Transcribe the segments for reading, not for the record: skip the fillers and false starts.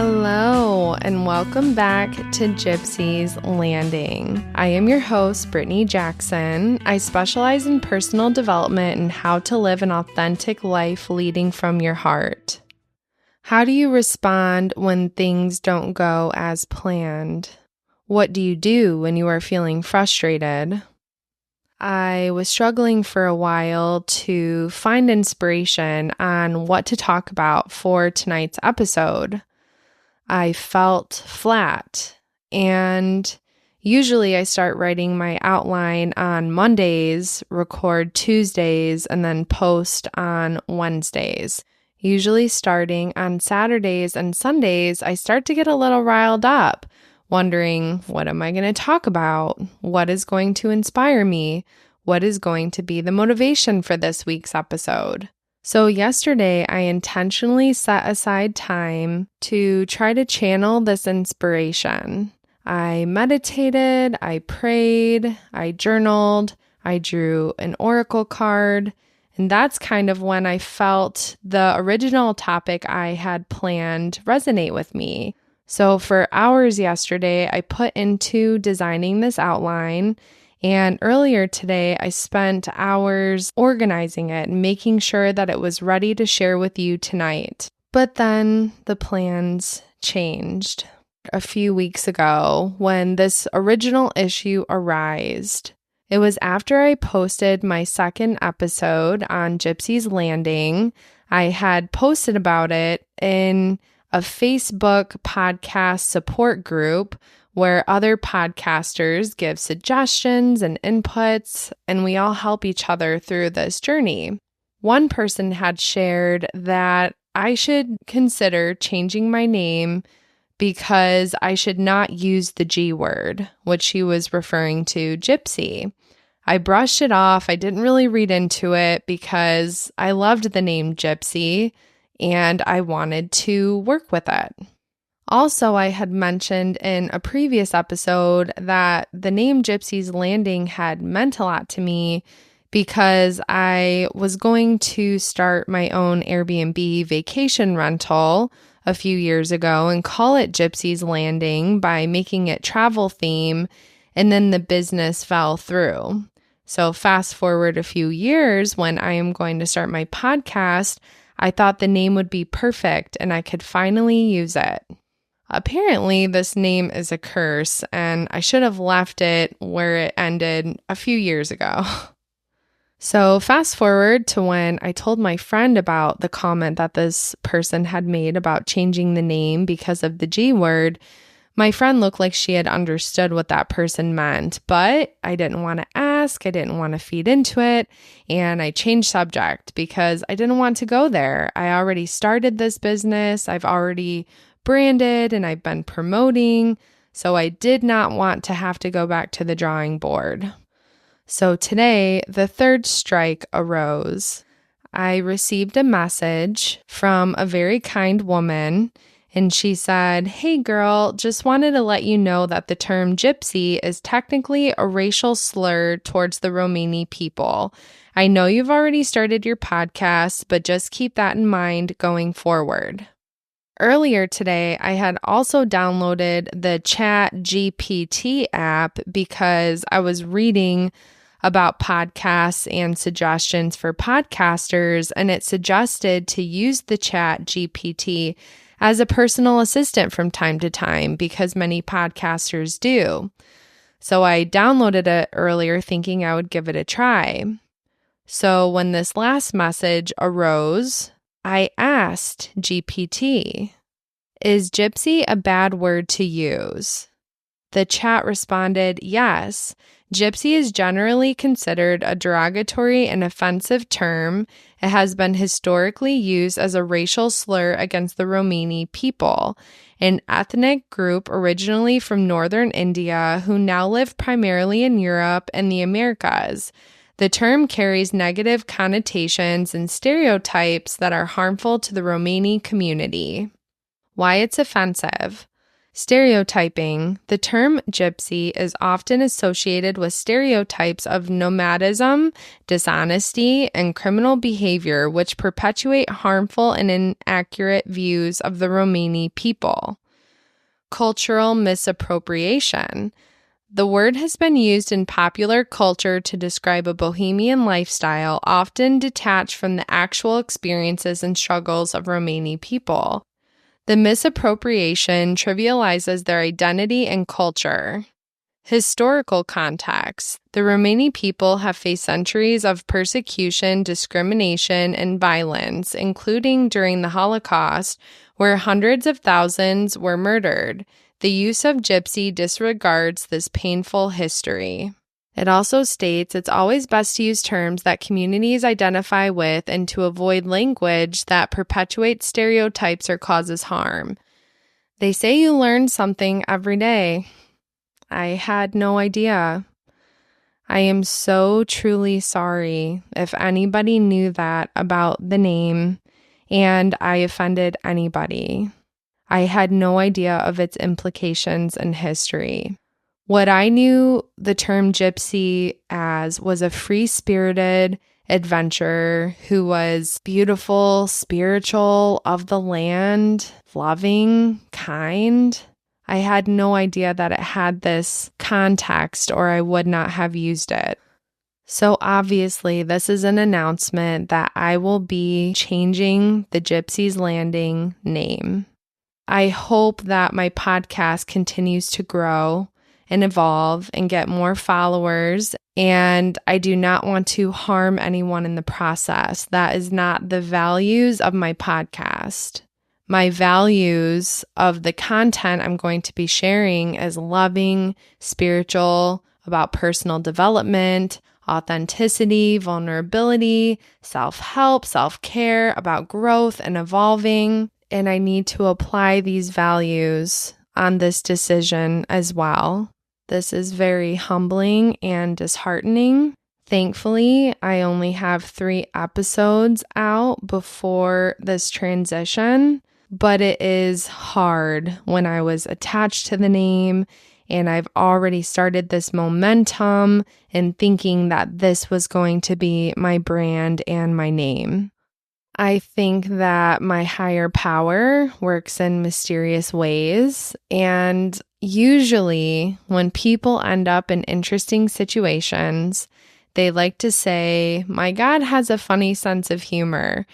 Hello, and welcome back to Gypsy's Landing. I am your host, Brittany Jackson. I specialize in personal development and how to live an authentic life leading from your heart. How do you respond when things don't go as planned? What do you do when you are feeling frustrated? I was struggling for a while to find inspiration on what to talk about for tonight's episode. I felt flat, and usually I start writing my outline on Mondays, record Tuesdays, and then post on Wednesdays. Usually starting on Saturdays and Sundays, I start to get a little riled up, wondering, what am I going to talk about? What is going to inspire me? What is going to be the motivation for this week's episode? So yesterday, I intentionally set aside time to try to channel this inspiration. I meditated, I prayed, I journaled, I drew an oracle card, and that's kind of when I felt the original topic I had planned resonate with me. So for hours yesterday, I put into designing this outline. And earlier today, I spent hours organizing it and making sure that it was ready to share with you tonight. But then the plans changed. A few weeks ago, when this original issue arose, it was after I posted my second episode on Gypsy's Landing. I had posted about it in a Facebook podcast support group where other podcasters give suggestions and inputs, and we all help each other through this journey. One person had shared that I should consider changing my name because I should not use the G word, which she was referring to Gypsy. I brushed it off. I didn't really read into it because I loved the name Gypsy and I wanted to work with it. Also, I had mentioned in a previous episode that the name Gypsy's Landing had meant a lot to me because I was going to start my own Airbnb vacation rental a few years ago and call it Gypsy's Landing by making it travel theme, and then the business fell through. So fast forward a few years when I am going to start my podcast, I thought the name would be perfect and I could finally use it. Apparently, this name is a curse, and I should have left it where it ended a few years ago. So fast forward to when I told my friend about the comment that this person had made about changing the name because of the G word. My friend looked like she had understood what that person meant, but I didn't want to ask, I didn't want to feed into it, and I changed subject because I didn't want to go there. I already started this business, I've already branded, and I've been promoting, so I did not want to have to go back to the drawing board. So today, the third strike arose. I received a message from a very kind woman, and she said, "Hey girl, just wanted to let you know that the term Gypsy is technically a racial slur towards the Romani people. I know you've already started your podcast, but just keep that in mind going forward." Earlier today, I had also downloaded the Chat GPT app because I was reading about podcasts and suggestions for podcasters, and it suggested to use the Chat GPT as a personal assistant from time to time because many podcasters do. So I downloaded it earlier thinking I would give it a try. So when this last message arose, I asked GPT, "Is Gypsy a bad word to use?" The chat responded, "Yes. Gypsy is generally considered a derogatory and offensive term. It has been historically used as a racial slur against the Romani people, an ethnic group originally from northern India who now live primarily in Europe and the Americas. The term carries negative connotations and stereotypes that are harmful to the Romani community." Why it's offensive. Stereotyping. The term gypsy is often associated with stereotypes of nomadism, dishonesty, and criminal behavior, which perpetuate harmful and inaccurate views of the Romani people. Cultural misappropriation. The word has been used in popular culture to describe a bohemian lifestyle, often detached from the actual experiences and struggles of Romani people. The misappropriation trivializes their identity and culture. Historical context. The Romani people have faced centuries of persecution, discrimination, and violence, including during the Holocaust, where hundreds of thousands were murdered. The use of gypsy disregards this painful history. It also states it's always best to use terms that communities identify with and to avoid language that perpetuates stereotypes or causes harm. They say you learn something every day. I had no idea. I am so truly sorry if anybody knew that about the name and I offended anybody. I had no idea of its implications and history. What I knew the term gypsy as was a free-spirited adventurer who was beautiful, spiritual, of the land, loving, kind. I had no idea that it had this context, or I would not have used it. So obviously, this is an announcement that I will be changing the Gypsies Landing name. I hope that my podcast continues to grow and evolve and get more followers, and I do not want to harm anyone in the process. That is not the values of my podcast. My values of the content I'm going to be sharing is loving, spiritual, about personal development, authenticity, vulnerability, self-help, self-care, about growth and evolving, and I need to apply these values on this decision as well. This is very humbling and disheartening. Thankfully, I only have 3 episodes out before this transition, but it is hard when I was attached to the name and I've already started this momentum and thinking that this was going to be my brand and my name. I think that my higher power works in mysterious ways, and usually when people end up in interesting situations, they like to say, my God has a funny sense of humor.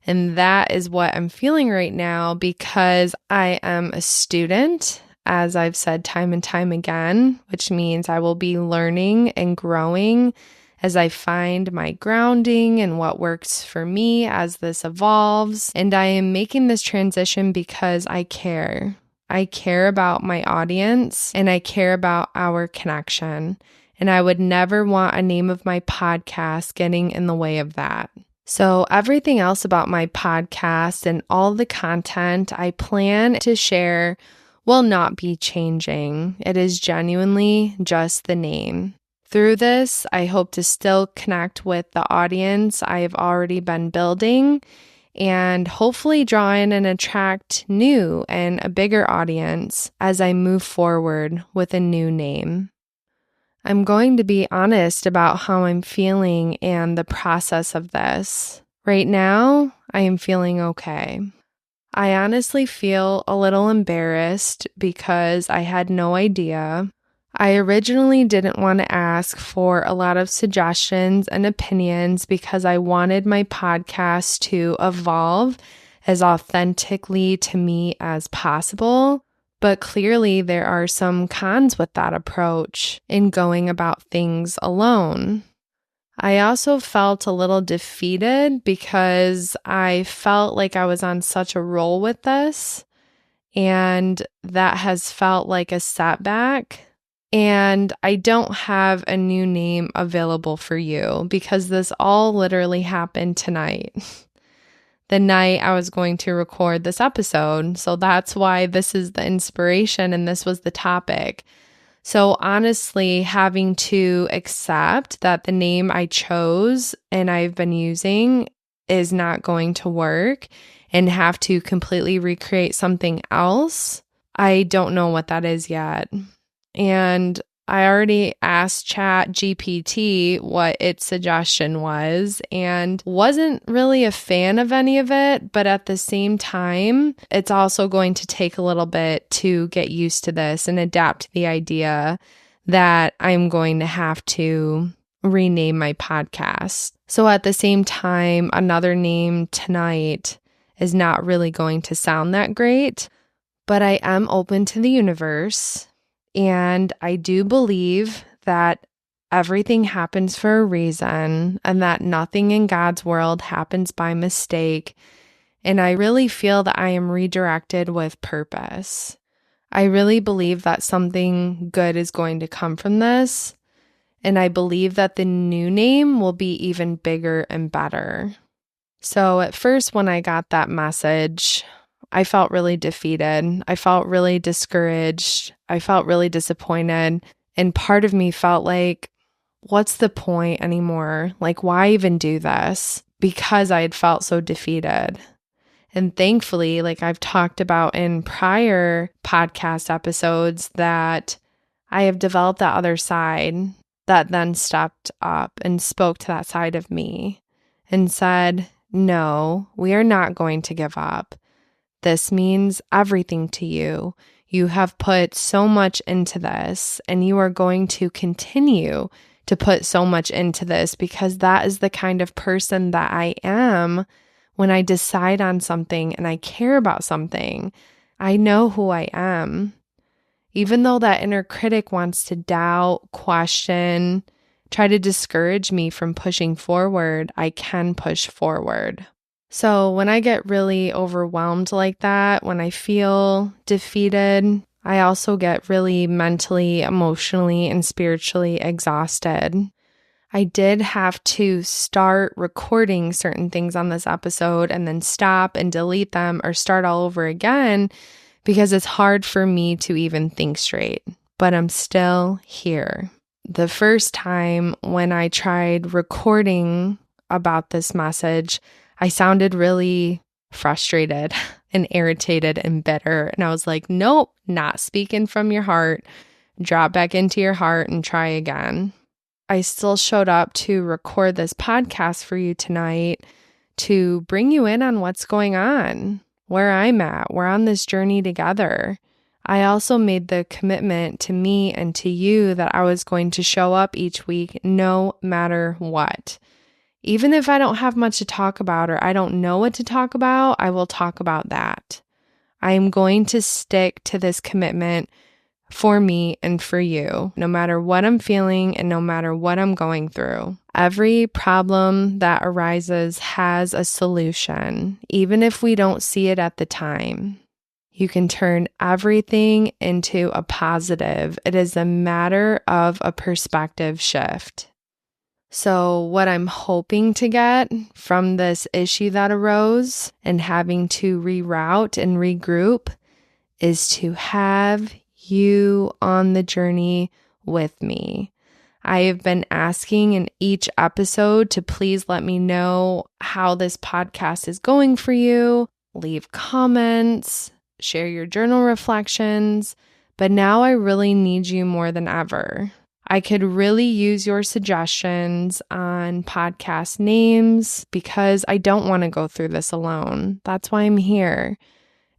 And that is what I'm feeling right now because I am a student, as I've said time and time again, which means I will be learning and growing as I find my grounding and what works for me as this evolves. And I am making this transition because I care. I care about my audience and I care about our connection. And I would never want a name of my podcast getting in the way of that. So everything else about my podcast and all the content I plan to share will not be changing. It is genuinely just the name. Through this, I hope to still connect with the audience I have already been building and hopefully draw in and attract new and a bigger audience as I move forward with a new name. I'm going to be honest about how I'm feeling and the process of this. Right now, I am feeling okay. I honestly feel a little embarrassed because I had no idea. I originally didn't want to ask for a lot of suggestions and opinions because I wanted my podcast to evolve as authentically to me as possible. But clearly there are some cons with that approach in going about things alone. I also felt a little defeated because I felt like I was on such a roll with this, and that has felt like a setback. And I don't have a new name available for you because this all literally happened tonight. The night I was going to record this episode. So that's why this is the inspiration and this was the topic. So honestly, having to accept that the name I chose and I've been using is not going to work and have to completely recreate something else, I don't know what that is yet. And I already asked Chat GPT what its suggestion was and wasn't really a fan of any of it. But at the same time, it's also going to take a little bit to get used to this and adapt to the idea that I'm going to have to rename my podcast. So at the same time, another name tonight is not really going to sound that great, but I am open to the universe, and I do believe that everything happens for a reason and that nothing in God's world happens by mistake, and I really feel that I am redirected with purpose. I really believe that something good is going to come from this, and I believe that the new name will be even bigger and better. So at first, when I got that message, I felt really defeated. I felt really discouraged. I felt really disappointed. And part of me felt like, what's the point anymore? Like, why even do this? Because I had felt so defeated. And thankfully, like I've talked about in prior podcast episodes, that I have developed that other side that then stepped up and spoke to that side of me and said, no, we are not going to give up. This means everything to you. You have put so much into this, and you are going to continue to put so much into this because that is the kind of person that I am. When I decide on something and I care about something, I know who I am. Even though that inner critic wants to doubt, question, try to discourage me from pushing forward, I can push forward. So when I get really overwhelmed like that, when I feel defeated, I also get really mentally, emotionally, and spiritually exhausted. I did have to start recording certain things on this episode and then stop and delete them or start all over again because it's hard for me to even think straight, but I'm still here. The first time when I tried recording about this message, I sounded really frustrated and irritated and bitter. And I was like, nope, not speaking from your heart. Drop back into your heart and try again. I still showed up to record this podcast for you tonight to bring you in on what's going on, where I'm at. We're on this journey together. I also made the commitment to me and to you that I was going to show up each week no matter what. Even if I don't have much to talk about or I don't know what to talk about, I will talk about that. I am going to stick to this commitment for me and for you, no matter what I'm feeling and no matter what I'm going through. Every problem that arises has a solution, even if we don't see it at the time. You can turn everything into a positive. It is a matter of a perspective shift. So what I'm hoping to get from this issue that arose and having to reroute and regroup is to have you on the journey with me. I have been asking in each episode to please let me know how this podcast is going for you. Leave comments, share your journal reflections, but now I really need you more than ever. I could really use your suggestions on podcast names because I don't want to go through this alone. That's why I'm here.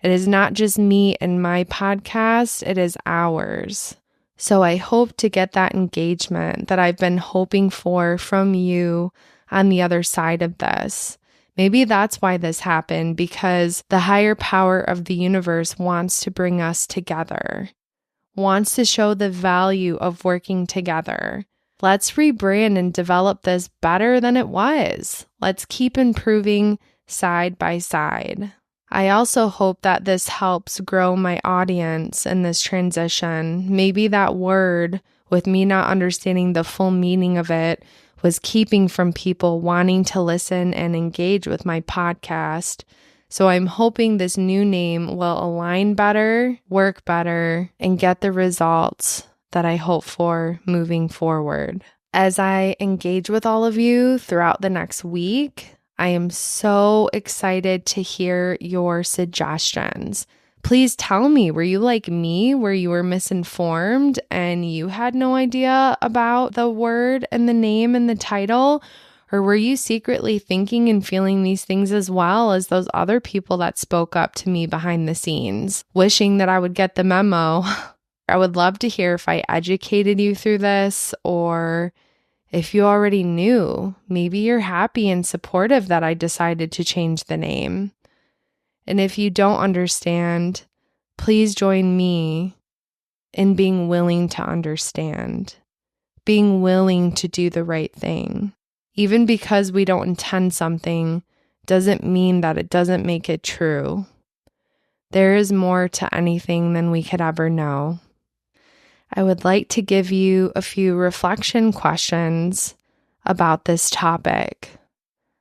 It is not just me and my podcast, it is ours. So I hope to get that engagement that I've been hoping for from you on the other side of this. Maybe that's why this happened, because the higher power of the universe wants to bring us together, wants to show the value of working together. Let's rebrand and develop this better than it was. Let's keep improving side by side. I also hope that this helps grow my audience in this transition. Maybe that word, with me not understanding the full meaning of it, was keeping from people wanting to listen and engage with my podcast. So I'm hoping this new name will align better, work better, and get the results that I hope for moving forward. As I engage with all of you throughout the next week, I am so excited to hear your suggestions. Please tell me, were you like me, where you were misinformed and you had no idea about the word and the name and the title? Or were you secretly thinking and feeling these things as well as those other people that spoke up to me behind the scenes, wishing that I would get the memo? I would love to hear if I educated you through this, or if you already knew. Maybe you're happy and supportive that I decided to change the name. And if you don't understand, please join me in being willing to understand, being willing to do the right thing. Even because we don't intend something doesn't mean that it doesn't make it true. There is more to anything than we could ever know. I would like to give you a few reflection questions about this topic.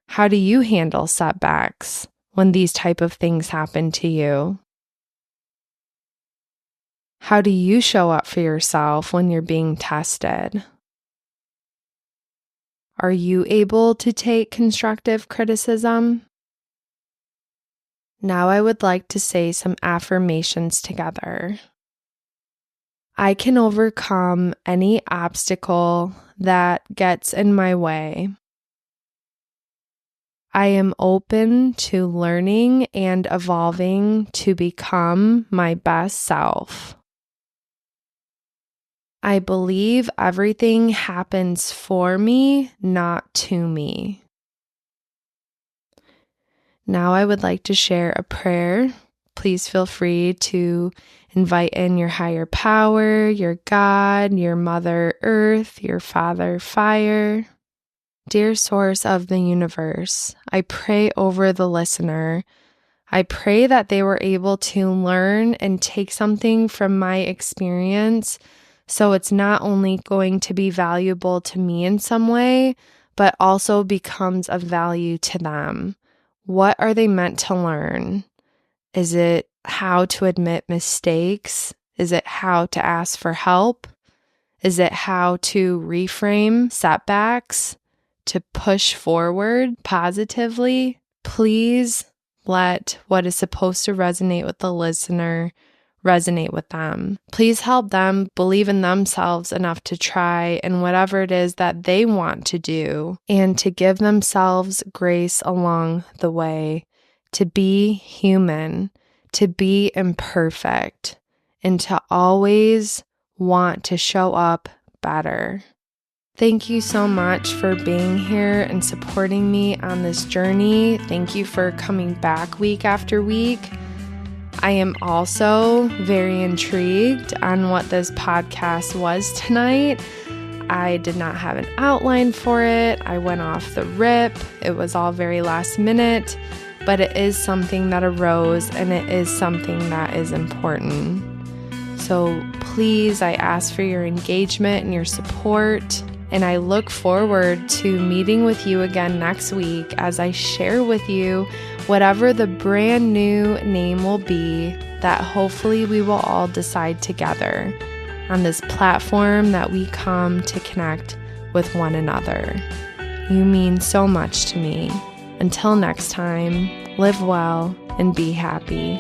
How do you handle setbacks when these type of things happen to you? How do you show up for yourself when you're being tested? Are you able to take constructive criticism? Now I would like to say some affirmations together. I can overcome any obstacle that gets in my way. I am open to learning and evolving to become my best self. I believe everything happens for me, not to me. Now I would like to share a prayer. Please feel free to invite in your higher power, your God, your Mother Earth, your Father Fire. Dear Source of the universe, I pray over the listener. I pray that they were able to learn and take something from my experience, so it's not only going to be valuable to me in some way, but also becomes of value to them. What are they meant to learn? Is it how to admit mistakes? Is it how to ask for help? Is it how to reframe setbacks, to push forward positively? Please let what is supposed to resonate with the listener resonate with them. Please help them believe in themselves enough to try in whatever it is that they want to do, and to give themselves grace along the way, to be human, to be imperfect, and to always want to show up better. Thank you so much for being here and supporting me on this journey. Thank you for coming back week after week. I am also very intrigued on what this podcast was tonight. I did not have an outline for it. I went off the rip. It was all very last minute, but it is something that arose, and it is something that is important. So please, I ask for your engagement and your support, and I look forward to meeting with you again next week as I share with you whatever the brand new name will be that hopefully we will all decide together on this platform that we come to connect with one another. You mean so much to me. Until next time, live well and be happy.